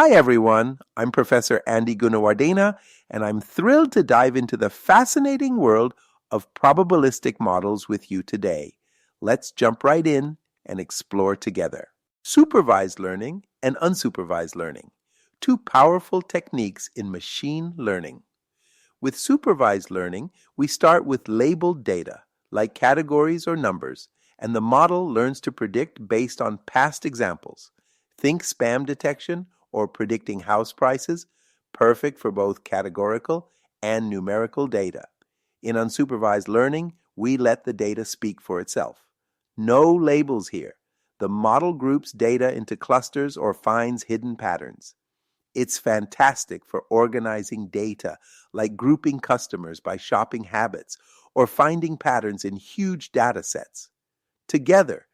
Hi everyone, I'm Professor Andy Gunawardena, and I'm thrilled to dive into the fascinating world of probabilistic models with you today. Let's jump right in and explore together. Supervised learning and unsupervised learning, two powerful techniques in machine learning. With supervised learning, we start with labeled data, like categories or numbers, and the model learns to predict based on past examples. Think spam detection or predicting house prices, perfect for both categorical and numerical data. In unsupervised learning, we let the data speak for itself. No labels here. The model groups data into clusters or finds hidden patterns. It's fantastic for organizing data, like grouping customers by shopping habits or finding patterns in huge data sets. Together,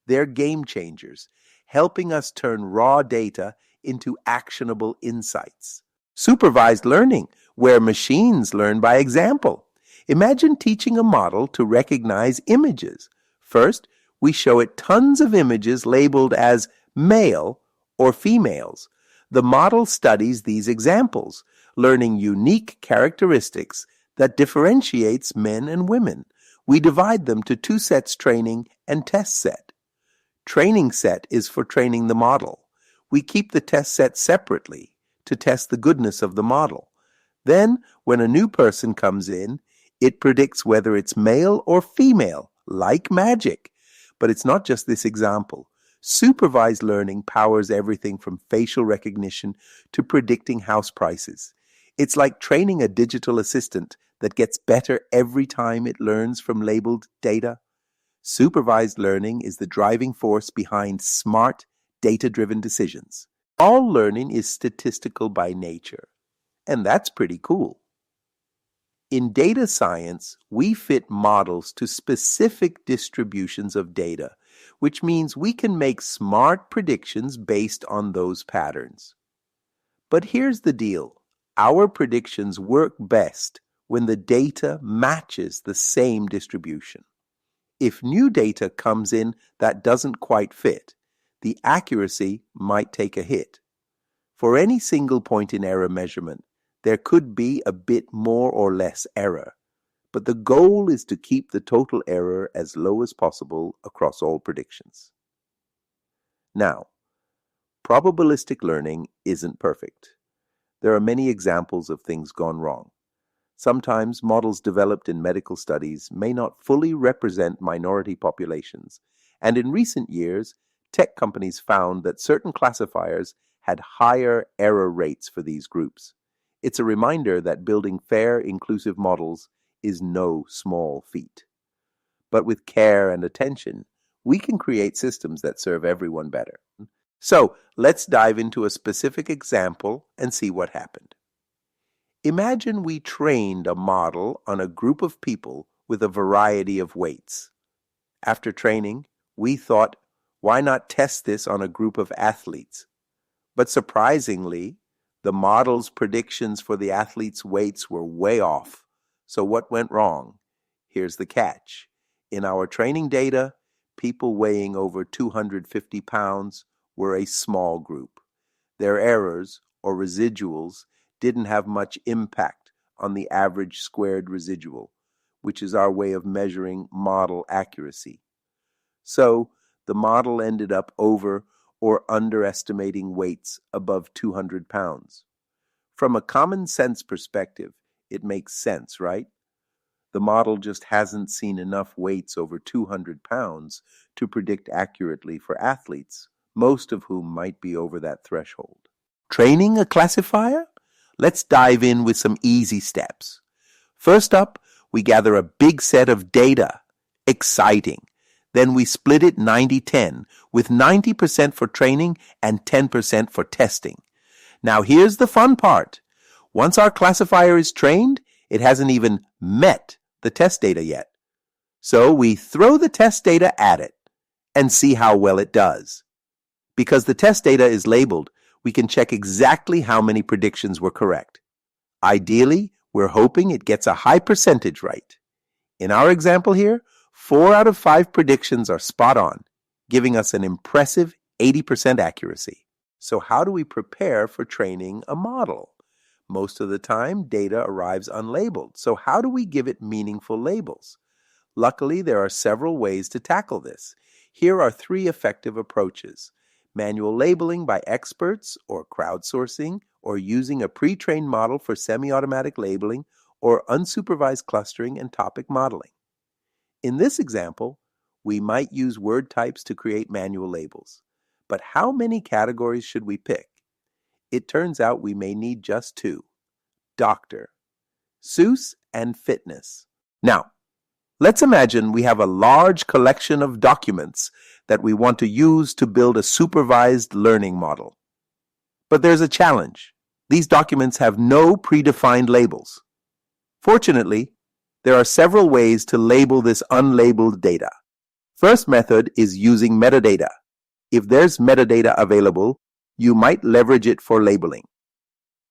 they're game changers, helping us turn raw data into actionable insights. Supervised learning, where machines learn by example. Imagine teaching a model to recognize images. First, we show it tons of images labeled as male or females. The model studies these examples, learning unique characteristics that differentiates men and women. We divide them to two sets: training and test set. Training set is for training the model. We keep the test set separately to test the goodness of the model. Then, when a new person comes in, it predicts whether it's male or female, like magic. But it's not just this example. Supervised learning powers everything from facial recognition to predicting house prices. It's like training a digital assistant that gets better every time it learns from labeled data. Supervised learning is the driving force behind smart, data-driven decisions. All learning is statistical by nature, and that's pretty cool. In data science, we fit models to specific distributions of data, which means we can make smart predictions based on those patterns. But here's the deal. Our predictions work best when the data matches the same distribution. If new data comes in that doesn't quite fit, the accuracy might take a hit. For any single point in error measurement, there could be a bit more or less error, but the goal is to keep the total error as low as possible across all predictions. Now, probabilistic learning isn't perfect. There are many examples of things gone wrong. Sometimes models developed in medical studies may not fully represent minority populations, and in recent years, tech companies found that certain classifiers had higher error rates for these groups. It's a reminder that building fair, inclusive models is no small feat. But with care and attention, we can create systems that serve everyone better. So, let's dive into a specific example and see what happened. Imagine we trained a model on a group of people with a variety of weights. After training, we thought, why not test this on a group of athletes? But surprisingly, the model's predictions for the athletes' weights were way off. So what went wrong? Here's the catch. In our training data, people weighing over 250 pounds were a small group. Their errors, or residuals, didn't have much impact on the average squared residual, which is our way of measuring model accuracy. So the model ended up over or underestimating weights above 200 pounds. From a common sense perspective, it makes sense, right? The model just hasn't seen enough weights over 200 pounds to predict accurately for athletes, most of whom might be over that threshold. Training a classifier? Let's dive in with some easy steps. First up, we gather a big set of data. Exciting. Then we split it 90-10, with 90% for training and 10% for testing. Now here's the fun part. Once our classifier is trained, it hasn't even met the test data yet. So we throw the test data at it and see how well it does. Because the test data is labeled, we can check exactly how many predictions were correct. Ideally, we're hoping it gets a high percentage right. In our example here, 4 out of 5 predictions are spot on, giving us an impressive 80% accuracy. So how do we prepare for training a model? Most of the time, data arrives unlabeled. So how do we give it meaningful labels? Luckily, there are several ways to tackle this. Here are 3 effective approaches: manual labeling by experts or crowdsourcing, or using a pre-trained model for semi-automatic labeling, or unsupervised clustering and topic modeling. In this example, we might use word types to create manual labels. But how many categories should we pick? It turns out we may need just 2: doctor, Seuss, and fitness. Now, let's imagine we have a large collection of documents that we want to use to build a supervised learning model. But there's a challenge. These documents have no predefined labels. Fortunately, there are several ways to label this unlabeled data. First method is using metadata. If there's metadata available, you might leverage it for labeling.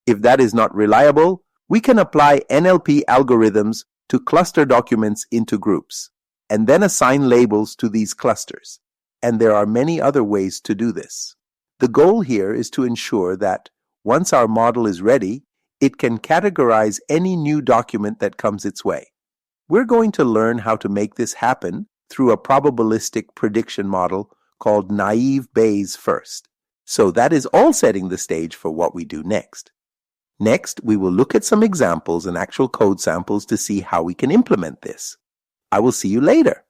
If that is not reliable, we can apply NLP algorithms to cluster documents into groups, and then assign labels to these clusters. And there are many other ways to do this. The goal here is to ensure that once our model is ready, it can categorize any new document that comes its way. We're going to learn how to make this happen through a probabilistic prediction model called Naive Bayes first. So that is all setting the stage for what we do next. Next, we will look at some examples and actual code samples to see how we can implement this. I will see you later.